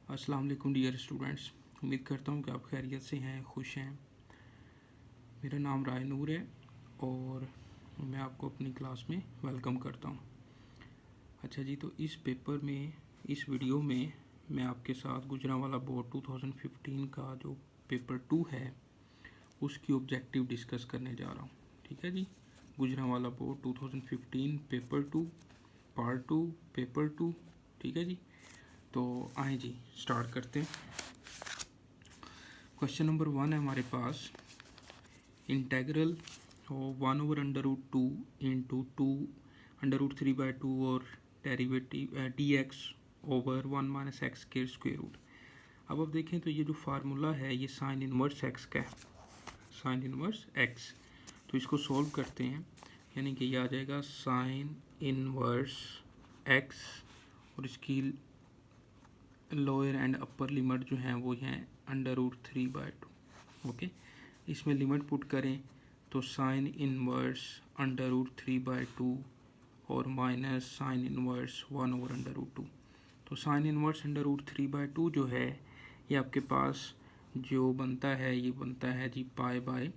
अस्सलाम वालेकुम dear students. उम्मीद करता हूँ कि आप खैरियत से हैं, खुश हैं। मेरा नाम राय नूर है और मैं आपको अपनी क्लास में वेलकम करता हूँ। अच्छा जी, तो इस पेपर में, इस वीडियो में मैं आपके साथ गुजरांवाला बोर्ड 2015 का जो पेपर 2 है उसकी ऑब्जेक्टिव डिस्कस करने जा रहा हूँ। ठीक है जी, Gujranwala board 2015 paper 2 part 2 paper 2। ठीक है जी, तो आए जी स्टार्ट करते हैं। क्वेश्चन नंबर 1 है हमारे पास, इंटेग्रल 1/√2 इंटू 2√3/2 और डेरिवेटिव dx ओवर 1 - x के स्क्वायर रूट। अब आप देखें तो ये जो फार्मूला है ये साइन इनवर्स x का है, साइन इनवर्स x। तो इसको सॉल्व करते हैं, यानी कि ये आ जाएगा साइन इनवर्स x और इसकी लोअर एंड अपर लिमिट जो है वो है √3/2। ओके, इसमें लिमिट पुट करें तो साइन इनवर्स √3/2 और माइनस साइन इनवर्स 1/√2। तो साइन इनवर्स √3/2 जो है ये आपके पास जो बनता है ये बनता है जी पाई बाय,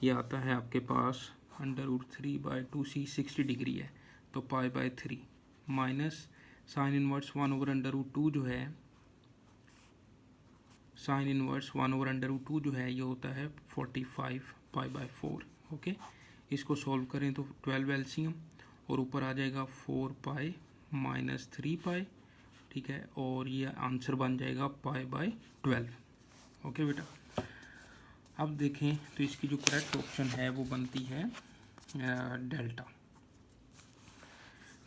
ये आता है आपके पास √3/2 c 60 डिग्री है तो pi by 3 minus sine inverse 1/√2 जो है, साइन इनवर्स 1/√2 जो है ये होता है 45 पाई बाय 4। ओके, इसको सॉल्व करें तो 12 एलसीएम और ऊपर आ जाएगा 4 पाई माइनस 3 पाई। ठीक है, और ये आंसर बन जाएगा पाई बाय 12। ओके बेटा, अब देखें तो इसकी जो करेक्ट ऑप्शन है वो बनती है डेल्टा।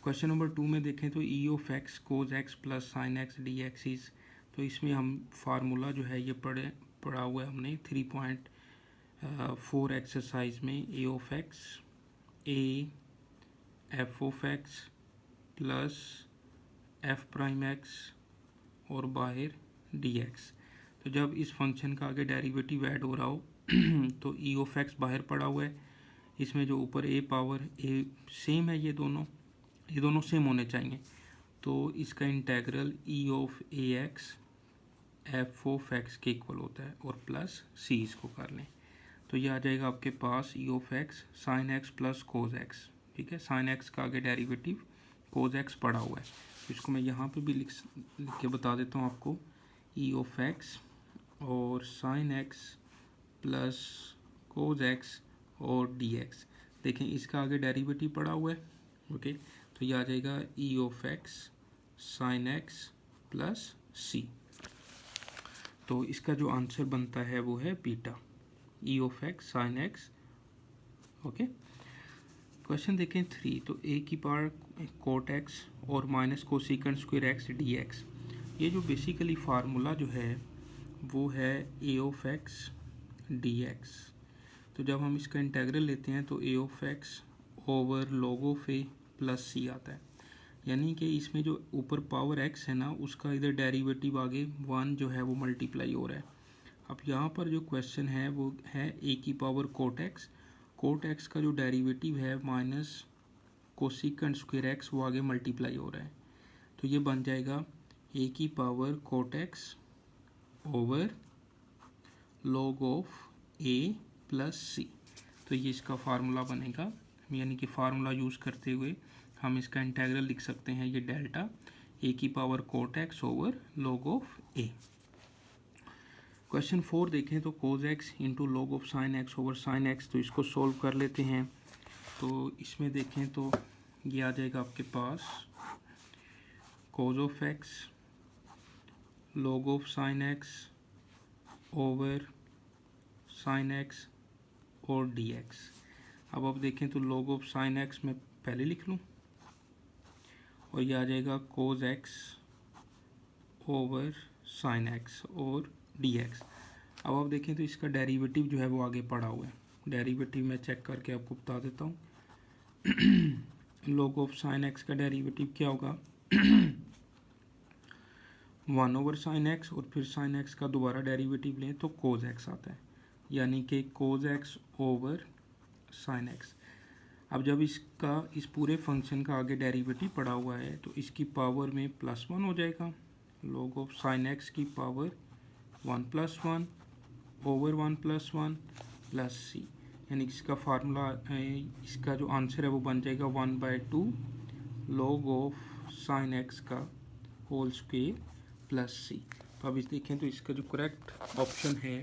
क्वेश्चन नंबर 2 में देखें तो e of x cos x plus sine x d x is, तो इसमें हम फार्मूला जो है ये पढ़ा हुआ है हमने 3.4 एक्सरसाइज में। A of x a f of x plus f prime x और बाहर डी एक्स। तो जब इस फंक्शन का आगे डेरिवेटिव ऐड हो रहा हो तो ई ऑफ एक्स बाहर पड़ा हुआ है, इसमें जो ऊपर ए पावर ए सेम है, ये दोनों सेम होने चाहिए। तो इसका integral E of A x F of x के इक्वल होता है और प्लस सी इसको कर लें तो ये आ जाएगा आपके पास e of x sine x plus cos x. ठीक है, साइन एक्स का आगे डेरिवेटिव कोज एक्स पड़ा हुआ है, तो इसको मैं यहाँ पे भी लिख के बता देता हूँ आपको। ई ऑफ एक्स और sign x plus cos x और डी एक्स, देखें इसका आगे डेरिवेटिव पड़ा हुआ है। ओके, तो ये आ जाएगा e of x sine x plus c. तो इसका जो आंसर बनता है वो है beta, e of x sine x. Okay, question देखें 3, तो ए की पावर कोट एक्स और minus cosecant square x d x. ये जो बेसिकली फार्मूला जो है वो है a of x d x. तो जब हम इसका इंटेग्रल लेते हैं तो a of x over log of A plus सी आता है, यानी कि इसमें जो ऊपर पावर x है ना उसका इधर डेरिवेटिव आगे 1 जो है वो मल्टीप्लाई हो रहा है। अब यहाँ पर जो क्वेश्चन है वो है a की पावर कोट एक्स का जो डेरिवेटिव है माइनस कोसेकेंट स्क्वायर एक्स वो आगे मल्टीप्लाई हो रहा है, तो ये बन जाएगा a की power cot x over log of a plus c. तो ये इसका फार्मूला बनेगा, यानी कि फार्मूला यूज़ करते हुए हम इसका इंटेग्रल लिख सकते हैं ये डेल्टा ए की power cot x over log of a. Question 4 देखें तो cos x into log of sine x over sine x, तो इसको सॉल्व कर लेते हैं। तो इसमें देखें तो ये आ जाएगा आपके पास cos of x log of sine x over sine x और डी एक्स। अब आप देखें तो लॉग ऑफ साइन एक्स में पहले लिख लूँ और ये आ जाएगा cos x over sine x और डी एक्स। अब आप देखें तो इसका डेरिवेटिव जो है वो आगे पड़ा हुआ है, डेरिवेटिव मैं चेक करके आपको बता देता हूँ। लॉग ऑफ साइन एक्स का डेरिवेटिव क्या होगा 1 ओवर साइन एक्स और फिर साइन एक्स का दोबारा डेरिवेटिव लें तो कोज एक्स आता है, यानी कि cos x over sine x. अब जब इसका इस पूरे फंक्शन का आगे डेरिवेटिव पड़ा हुआ है तो इसकी पावर में +1 हो जाएगा, log ऑफ साइन एक्स की पावर 1+1 ओवर 1+1 प्लस सी, यानी इसका फार्मूला इसका जो आंसर है वो बन जाएगा 1/2 log ऑफ साइन एक्स का होल स्क्वायर प्लस सी। तो अब इस देखें तो इसका जो करेक्ट ऑप्शन है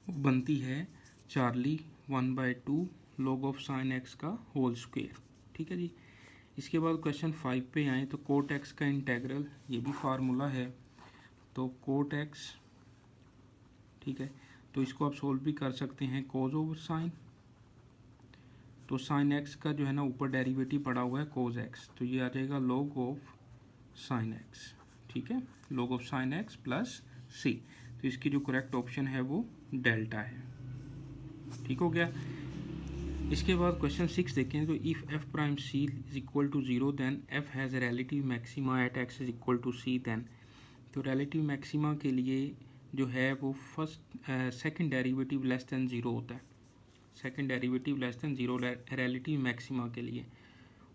वो बनती है Charlie 1/2 log of sine x का होल स्क्वायर। ठीक है जी। इसके बाद क्वेश्चन 5 पे आए तो कोट एक्स का इंटेग्रल, ये भी फार्मूला है, तो कोट एक्स, ठीक है, तो इसको आप सोल्व भी कर सकते हैं कोज ओवर साइन, तो साइन एक्स का जो है ना ऊपर डेरिवेटिव पड़ा हुआ है कोज एक्स, तो ये आ जाएगा log ऑफ साइन एक्स, ठीक है, log of sine x plus c. तो इसकी जो करेक्ट ऑप्शन है वो डेल्टा है। ठीक हो गया। इसके बाद क्वेश्चन 6 देखें तो if f prime c is equal to 0 then f has relative maxima at x is equal to c then. तो रिलेटिव मैक्सिमा के लिए जो है वो सेकंड डेरिवेटिव लेस देन 0 होता है, second derivative less than 0 relative maxima के लिए,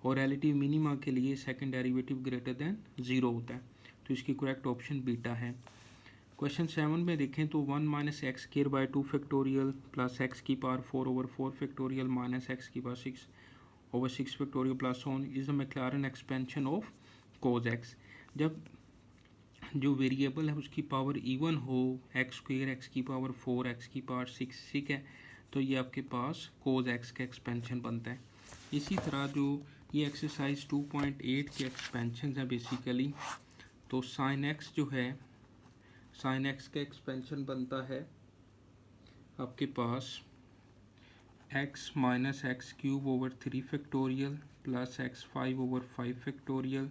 और रिलेटिव मिनिमा के लिए सेकंड डेरिवेटिव ग्रेटर देन 0 होता है। तो इसकी करेक्ट ऑप्शन बीटा है। क्वेश्चन 7 में देखें तो 1 minus x square by 2 factorial plus x की power 4 over 4 factorial minus x की power 6 over 6 factorial plus on is the Maclaurin expansion of cos x. जब जो वेरिएबल है उसकी पावर इवन हो, एक्स स्क्वायर, एक्स की पावर 4, एक्स की power 6, ठीक है, तो ये आपके पास कोज एक्स का एक्सपेंशन बनता है। इसी तरह जो ये एक्सरसाइज 2.8 के एक्सपेंशन है बेसिकली, तो साइन एक्स जो है, साइन एक्स का एक्सपेंशन बनता है आपके पास x minus x cube over 3 factorial plus x 5 over 5 factorial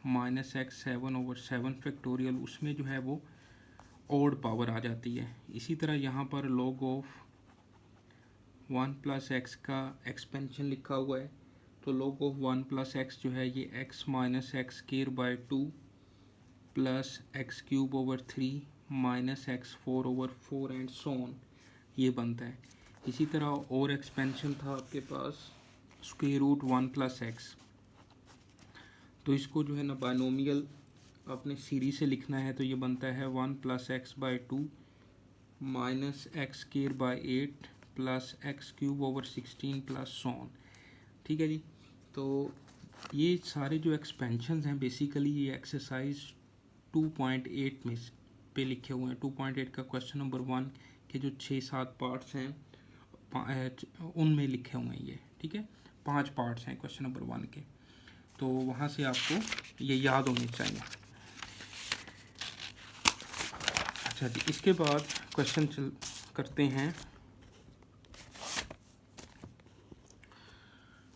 minus x 7 over 7 factorial, उसमें जो है वो ओड पावर आ जाती है। इसी तरह यहाँ पर log ऑफ 1 प्लस एक्स का एक्सपेंशन लिखा हुआ है, तो log ऑफ 1 प्लस एक्स जो है ये x minus x square by 2 plus x cube over 3 minus x 4 over 4 and so on, ये बनता है। इसी तरह और एक्सपेंशन था आपके पास स्क्वायर रूट 1 प्लस एक्स, तो इसको जो है ना बाइनोमियल अपने सीरीज से लिखना है, तो ये बनता है 1 plus x by 2 minus x square by 8 plus x cube over 16 plus so on. ठीक है जी। तो ये सारे जो एक्सपेंशन हैं बेसिकली ये एक्सरसाइज 2.8 में पे लिखे हुए हैं। 2.8 का क्वेश्चन नंबर 1 के जो 6-7 पार्ट्स हैं उनमें लिखे हुए हैं ये, ठीक है, 5 पार्ट्स हैं क्वेश्चन नंबर 1 के, तो वहाँ से आपको ये याद होने चाहिए। अच्छा जी, इसके बाद क्वेश्चन करते हैं।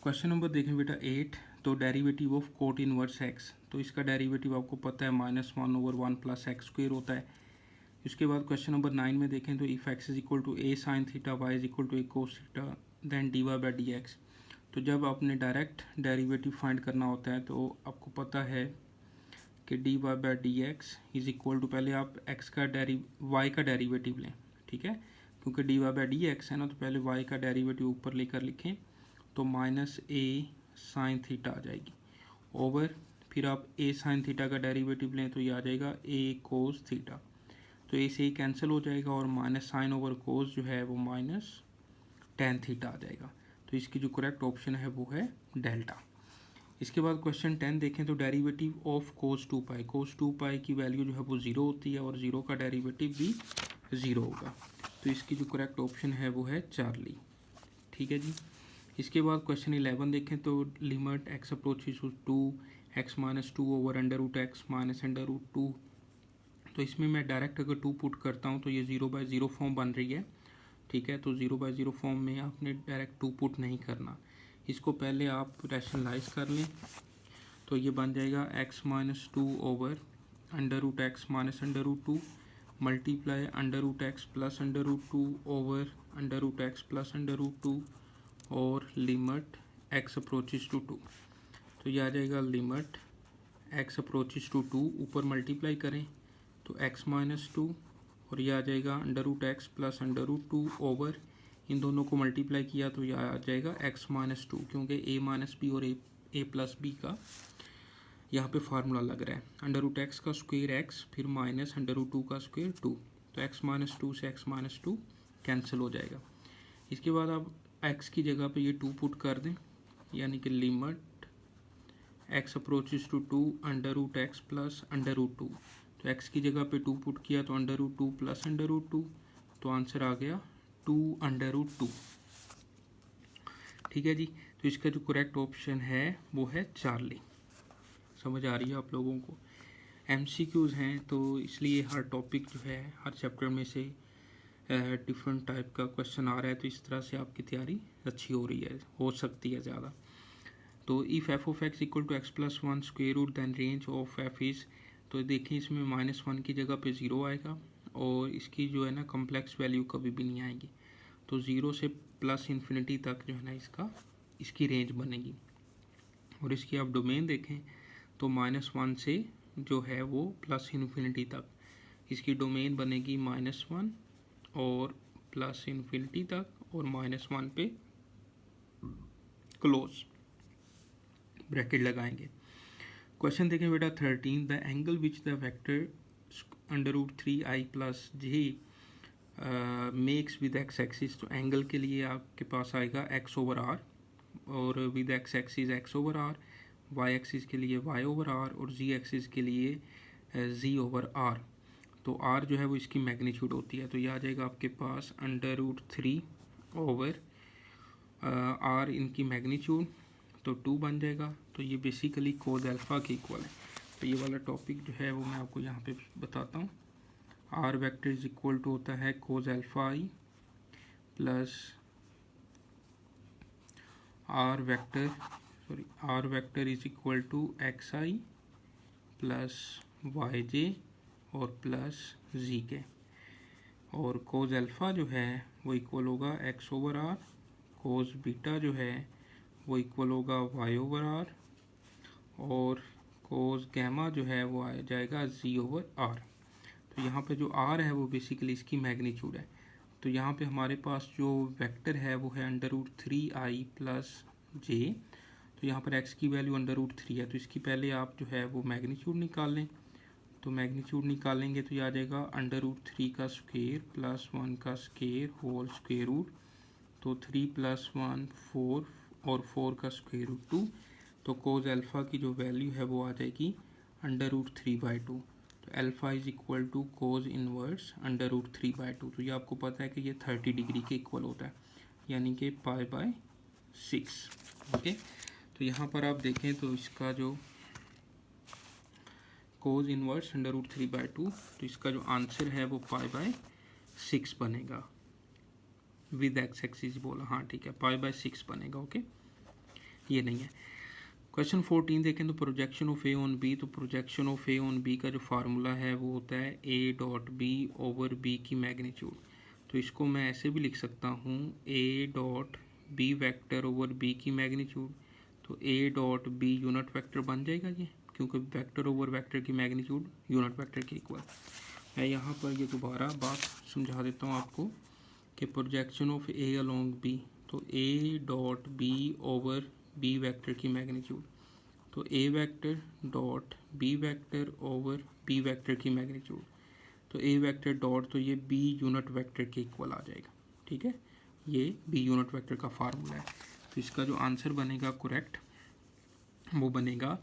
क्वेश्चन नंबर देखें बेटा 8, तो derivative of cot inverse x, तो इसका डेरिवेटिव आपको पता है -1 ओवर 1 प्लस एक्स स्क्वायर होता है। इसके बाद क्वेश्चन नंबर 9 में देखें तो if x is equal to a sine theta, y is equal to a cos theta, then d y by d x. तो जब आपने डायरेक्ट डेरिवेटिव फाइंड करना होता है तो आपको पता है कि d y by d x is equal to, पहले आप एक्स का वाई का डेरिवेटिव लें, ठीक है, क्योंकि d y by d x है ना, तो पहले वाई का डेरिवेटिव ऊपर लेकर लिखें, तो माइनस ए साइन थीटा आ जाएगी ओवर, फिर आप ए साइन थीटा का डेरिवेटिव लें तो ये आ जाएगा ए कोस थीटा, तो ए से ही कैंसिल हो जाएगा और माइनस साइन ओवर कोस जो है वो माइनस टेन थीटा आ जाएगा। तो इसकी जो करेक्ट ऑप्शन है वो है डेल्टा। इसके बाद क्वेश्चन 10 देखें तो डेरिवेटिव ऑफ कोस 2 पाई, कोस 2 पाई की वैल्यू जो है वो 0 होती है और 0 का डेरिवेटिव भी 0 होगा, तो इसकी जो करेक्ट ऑप्शन है वो है चार्ली। ठीक है जी। इसके बाद क्वेश्चन 11 देखें तो limit x approaches to x minus 2 over under root x minus under root 2, तो इसमें मैं डायरेक्ट अगर 2 पुट करता हूँ तो ये 0/0 फॉर्म बन रही है, ठीक है, तो 0/0 फॉर्म में आपने डायरेक्ट 2 पुट नहीं करना, इसको पहले आप रैशनलाइज कर लें, तो ये बन जाएगा x minus 2 over under root x minus under root 2 multiply under root x plus under root 2 over under root x plus under root 2 और लिमिट एक्स अप्रोचेस टू 2, तो ये आ जाएगा लिमिट एक्स अप्रोचेस टू 2, ऊपर multiply करें तो x minus 2 और ये आ जाएगा under root x plus under root 2 over इन दोनों को मल्टीप्लाई किया तो यह आ जाएगा x माइनस 2, क्योंकि a माइनस बी और a प्लस बी का यहाँ पे फार्मूला लग रहा है। अंडर रूट एक्स का स्क्वायर एक्स, फिर माइनस अंडर रूट 2 का स्क्वायर 2, तो x माइनस 2 से x माइनस 2 कैंसिल हो जाएगा। इसके बाद आप x की जगह पे ये 2 पुट कर दें, यानी कि limit x approaches to 2 under root x plus under root 2, तो x की जगह पे 2 पुट किया तो under root 2 plus under root 2, तो आंसर आ गया 2 अंडर रूट 2। ठीक है जी, तो इसका जो करेक्ट ऑप्शन है वो है चार्ली। समझ आ रही है आप लोगों को? MCQs हैं तो इसलिए हर टॉपिक जो है, हर चैप्टर में से डिफरेंट टाइप का क्वेश्चन आ रहा है, तो इस तरह से आपकी तैयारी अच्छी हो रही है, हो सकती है ज़्यादा। तो if f of x equal to x plus one square root then range of f is, तो देखिए इसमें -1 की जगह पे 0 आएगा, और इसकी जो है ना कम्प्लेक्स वैल्यू कभी भी नहीं आएगी, तो 0 से प्लस इन्फिनिटी तक जो है ना इसकी रेंज बनेगी। और इसकी आप डोमेन देखें तो -1 से जो है वो प्लस इन्फिनिटी तक इसकी डोमेन बनेगी -1 और प्लस इन्फिनिटी तक, और -1 पे क्लोज ब्रैकेट लगाएंगे। क्वेश्चन देखें बेटा 13, the angle which the vector under root 3i plus j makes with x axis, तो एंगल के लिए आपके पास आएगा x ओवर r, और with x axis x over r, y axis के लिए y ओवर r, और z एक्सिस के लिए z ओवर r। तो r जो है वो इसकी मैग्नीट्यूड होती है, तो ये आ जाएगा आपके पास अंडर रूट 3 ओवर r इनकी मैग्नीट्यूड, तो 2 बन जाएगा। तो ये बेसिकली कोज अल्फ़ा के इक्वल है। तो ये वाला टॉपिक जो है वो मैं आपको यहाँ पे बताता हूँ। R vector is equal to होता है cos alpha i plus r vector is equal to x i plus y j और प्लस जी के, और कोज अल्फ़ा जो है वो इक्वल होगा x over r, cos beta जो है वो इक्वल होगा वाई ओवर आर, और कोस गैमा जो है वो आ जाएगा जी ओवर आर। तो यहाँ पे जो आर है वो बेसिकली इसकी मैग्नीट्यूड है। तो यहाँ पे हमारे पास जो वेक्टर है वो है अंडर रूट 3i प्लस जे, तो यहाँ पर x की वैल्यू अंडर रूट 3 है, तो इसकी पहले आप जो है वो मैग्नीट्यूड निकाल लें। तो मैग्नीट्यूड निकालेंगे तो ये आ जाएगा अंडर रूट 3 का स्क्वेयर प्लस 1 का स्क्वेयर होल स्क्वेयर रूट, तो 3 प्लस 1 4 और 4 का स्क्वेयर रूट 2, तो कोज अल्फ़ा की जो वैल्यू है वो आ जाएगी अंडर रूट 3/2। तो alpha is equal to cos inverse under root 3/2। तो ये आपको पता है कि ये 30 डिग्री के इक्वल होता है, यानी कि π/6। ओके, तो यहाँ पर आप देखें तो इसका जो कोज इनवर्स अंडर रूट 3/2, तो इसका जो आंसर है वो π/6 बनेगा। विद एक्स एक्सिस बोला, हाँ ठीक है, π/6 बनेगा। ओके, ये नहीं है। क्वेश्चन 14 देखें तो projection of a on b, तो projection of a on b का जो फार्मूला है वो होता है a dot b over b की मैग्नीट्यूड। तो इसको मैं ऐसे भी लिख सकता हूँ a dot b vector over b की मैग्नीट्यूड, तो a dot b unit vector बन जाएगा जी, क्योंकि वेक्टर ओवर वेक्टर की मैग्नीट्यूड यूनिट वेक्टर के इक्वल। मैं यहाँ पर ये दोबारा बात समझा देता हूँ आपको कि projection of a along b, तो a dot b over b vector की मैग्नीट्यूड, तो a vector dot b vector over b vector की मैग्नीट्यूड, तो ए वेक्टर डॉट, तो ये बी यूनिट वेक्टर के इक्वल आ जाएगा। ठीक है, ये बी यूनिट वेक्टर का फार्मूला है। तो इसका जो आंसर बनेगा करेक्ट वो बनेगा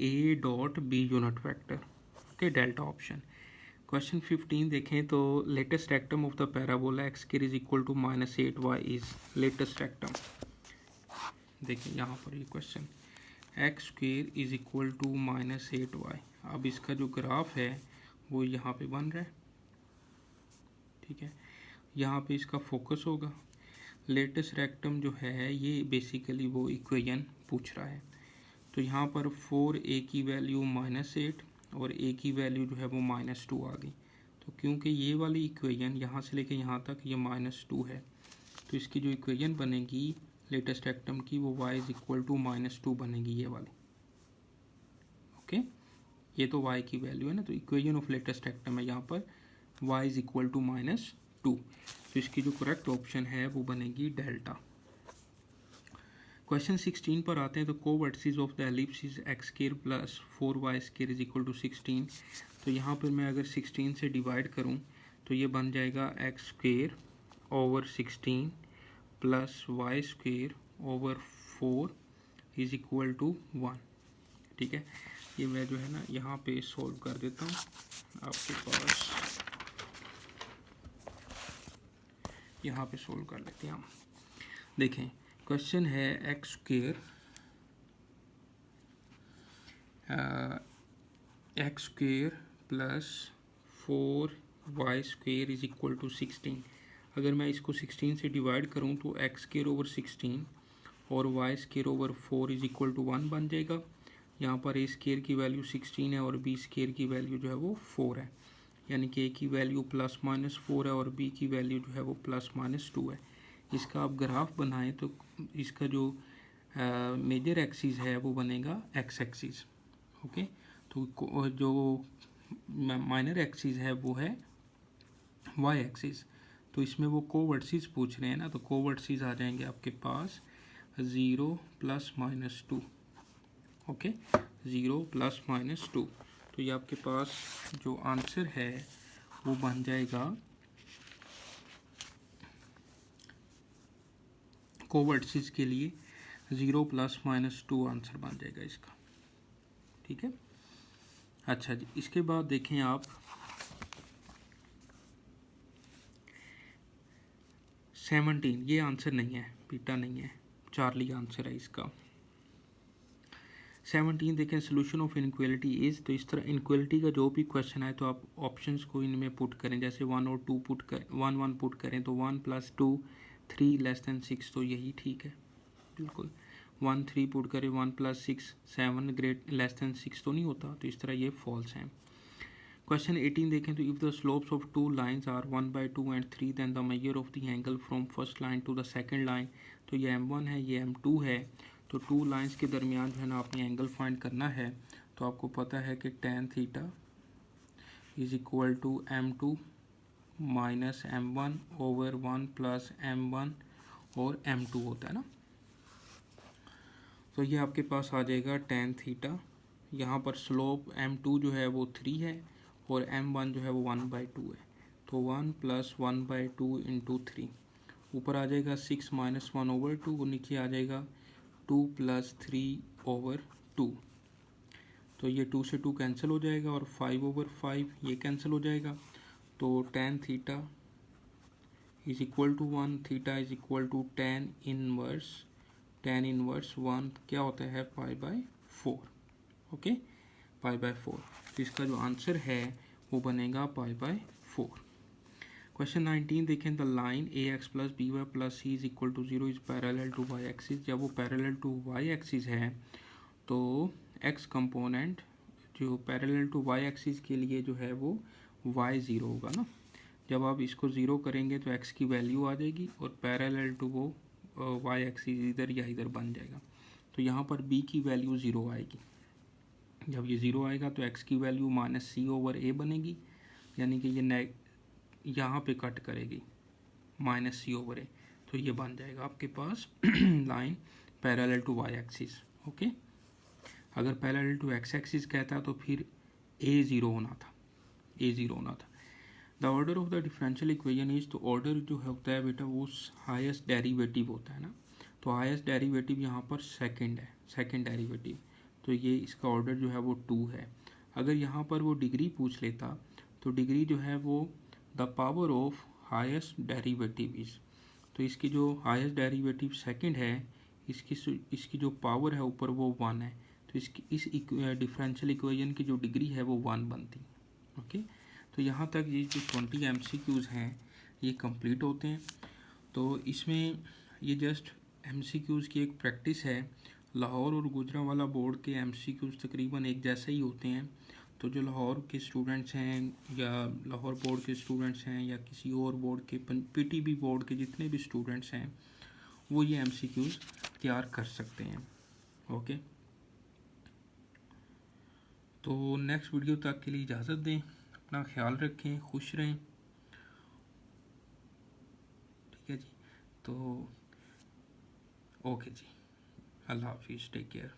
a dot b unit vector. Okay, delta option. Question 15 देखें तो latus rectum of the parabola x square is equal to -8y is latus rectum. देखिए यहाँ पर ये question x square is equal to -8y। अब इसका जो ग्राफ है वो यहाँ पे बन रहा है। ठीक है, यहाँ पे इसका फोकस होगा। लेटेस्ट रेक्टम जो है ये बेसिकली वो इक्वेशन पूछ रहा है। तो यहाँ पर 4a की वैल्यू -8 और a की वैल्यू जो है वो -2 आ गई। तो क्योंकि ये वाली इक्वेशन यहाँ से लेके यहाँ तक ये -2 है, तो इसकी जो इक्वेशन बनेगी लेटेस्ट रेक्टम की वो y इज इक्वल टू -2 बनेगी, ये वाली। ओके, ये तो y की वैल्यू है ना, तो इक्वेशन ऑफ लेटेस्ट रेक्टम है यहाँ पर y इज इक्वल टू -2। तो इसकी जो करेक्ट ऑप्शन है वो बनेगी डेल्टा। क्वेश्चन 16 पर आते हैं। तो covertices of the ellipse is x square plus 4y square is equal to 16। तो यहाँ पर मैं अगर 16 से डिवाइड करूँ तो ये बन जाएगा x square over 16 plus y square over 4 is equal to 1। ठीक है, ये मैं जो है ना यहाँ पे सॉल्व कर देता हूँ आपके पास, यहाँ पे सॉल्व कर लेते हैं हम। देखें क्वेश्चन है x square plus 4y square is equal to 16। अगर मैं इसको 16 से डिवाइड करूं तो एक्स स्क्वायर ओवर 16 और y square over 4 is equal to 1 बन जाएगा। यहाँ पर ए स्क्वायर की वैल्यू 16 है और बी स्क्वायर की वैल्यू जो है वो 4 है, यानी कि ए की वैल्यू प्लस माइनस 4 है और बी की वैल्यू जो है वो प्लस माइनस 2 है। इसका आप ग्राफ बनाएं तो इसका जो मेजर एक्सिस है वो बनेगा एक्स एक्सिस। ओके, तो जो माइनर एक्सिस है वो है वाई एक्सिस। तो इसमें वो कोवर्टिसेस पूछ रहे हैं ना, तो कोवर्टिसेस आ जाएंगे आपके पास 0 plus minus 2। Okay, 0 plus minus 2। तो ये आपके पास जो आंसर है वो बन जाएगा कोवर्टिसेस के लिए 0 प्लस माइनस 2 आंसर बन जाएगा इसका। ठीक है, अच्छा जी, इसके बाद देखें आप 17। ये आंसर नहीं है, बीटा नहीं है, चार्ली आंसर है इसका। 17 देखें, सोल्यूशन ऑफ इनइक्वालिटी इज। तो इस तरह इनइक्वालिटी का जो भी क्वेश्चन है तो आप ऑप्शंस को इनमें पुट करें, जैसे 1 और 2 पुट कर 1 1 पुट करें तो 1 + 2 3 < 6, तो यही ठीक है बिल्कुल। 1 3 पुट करें 1 + 6 7 < 6 तो नहीं होता, तो इस तरह ये फॉल्स है। क्वेश्चन 18 देखें, तो if the slopes of two lines are 1/2 and 3 then the measure of the angle from first line to the second line. तो ये m1 है, ये m2 है। तो टू लाइंस के दरमियान जो है ना आपने एंगल फाइंड करना है। तो आपको पता है कि tan theta is equal to m2 minus m1 over 1 plus m1 और m2 होता है ना। तो ये आपके पास आ जाएगा tan थीटा। यहाँ पर स्लोप m2 जो है वो 3 है और m1 जो है वो 1/2 है। तो 1 + 1/2 इंटू 3 ऊपर आ जाएगा 6 - 1/2 और नीचे आ जाएगा 2 + 3/2। तो ये 2 से 2 कैंसिल हो जाएगा और 5/5 ये कैंसिल हो जाएगा। तो tan theta is equal to 1, theta is equal to tan inverse 1 क्या होता है π/4। ओके, π/4। तो इसका जो आंसर है वो बनेगा π/4। क्वेश्चन 19 देखें, the line ax + by + c is equal to 0 is parallel to y axis. जब वो पैरेलल टू y एक्सिस है तो x कंपोनेंट जो पैरेलल टू y एक्सिस के लिए जो है वो y0 होगा ना। जब आप इसको 0 करेंगे तो x की वैल्यू आ जाएगी और पैरेलल टू वो y एक्सिस इधर या इधर बन जाएगा। तो यहाँ पर b की वैल्यू 0 आएगी। जब ये 0 आएगा तो x की वैल्यू -c/a बनेगी, यानी कि ये यहाँ पे कट करेगी -c/a। तो ये बन जाएगा आपके पास line parallel to y axis. Okay, अगर पैरेलल टू x एक्सिस कहता तो फिर a0 होना था, a0 होना था। The order of the differential equation is. तो ऑर्डर जो होता है बेटा वो हाईएस्ट डेरिवेटिव होता है ना। तो हाईएस्ट डेरिवेटिव यहाँ पर सेकंड है, सेकंड डेरिवेटिव। तो ये इसका ऑर्डर जो है वो 2 है। अगर यहाँ पर वो डिग्री पूछ लेता तो डिग्री जो है वो the power of highest derivative is. तो इसकी जो हाईएस्ट डेरिवेटिव सेकंड है, इसकी जो पावर है ऊपर वो 1 है। तो इसकी इस डिफरेंशियल इक्वेशन की जो डिग्री है वो 1 बनती। ओके, तो यहाँ तक ये जो 20 MCQs हैं ये कंप्लीट होते हैं। तो इसमें ये जस्ट MCQs की एक प्रैक्टिस है। लाहौर और गुजरांवाला बोर्ड के MCQs तकरीबन एक जैसे ही होते हैं। तो जो लाहौर के स्टूडेंट्स हैं या लाहौर बोर्ड के स्टूडेंट्स हैं या किसी और बोर्ड के PTB बोर्ड के जितने भी स्टूडेंट्स हैं वो ये MCQs तैयार कर सकते हैं। ओके, तो नेक्स्ट वीडियो तक के लिए इजाज़त दें। अपना ख्याल रखें, खुश रहें। तो ओके जी, अल्लाह हाफिज़, टेक केयर।